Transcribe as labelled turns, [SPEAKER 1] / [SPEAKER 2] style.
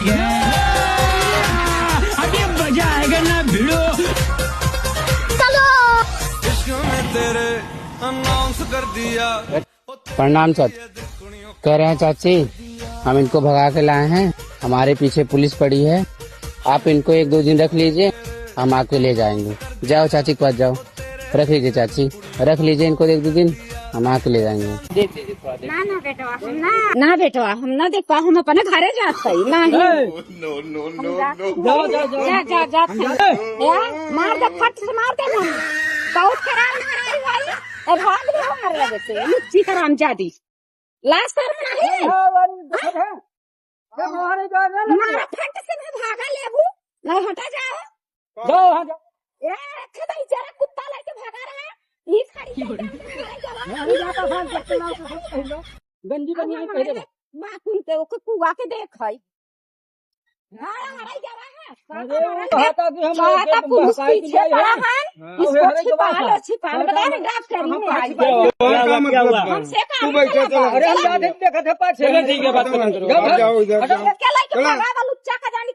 [SPEAKER 1] क्या अभी मजा आएगा ना भिड़ो।
[SPEAKER 2] तेरे अनाउंस कर दिया।
[SPEAKER 3] प्रणाम चाची। कह रहे हैं चाची हम इनको भगा के लाए हैं, हमारे पीछे पुलिस पड़ी है, आप इनको 1-2 दिन रख लीजिए, हम आके ले जाएंगे। जाओ चाची के पास जाओ, रख लीजिए चाची, रख लीजिए इनको 1-2 दिन, हम आके ले जाएंगे।
[SPEAKER 4] ना बेटवा हम ना देख पा, हम अपने घरे जाते नहीं। मार दे, फट से मार दे। बहुत खराब भाग मार लगे से लुच्ची कराम जादी लास्ट पर मारा फट से मैं भागा लेबू नहीं हटा जाओ जरा कुत्ता लेके भागा रहा है।
[SPEAKER 3] गंजी बनिया पहले
[SPEAKER 4] बाकुन के ओके कुआ के देख है पुलिस पीछे पड़ा है, इसको छिपा लो बता रहे ग्राफ करी में आई हमसे काम
[SPEAKER 3] अरे हम देखा था पास। ठीक है बात करो।
[SPEAKER 4] क्या लाइक भागा लुच्चा का जाने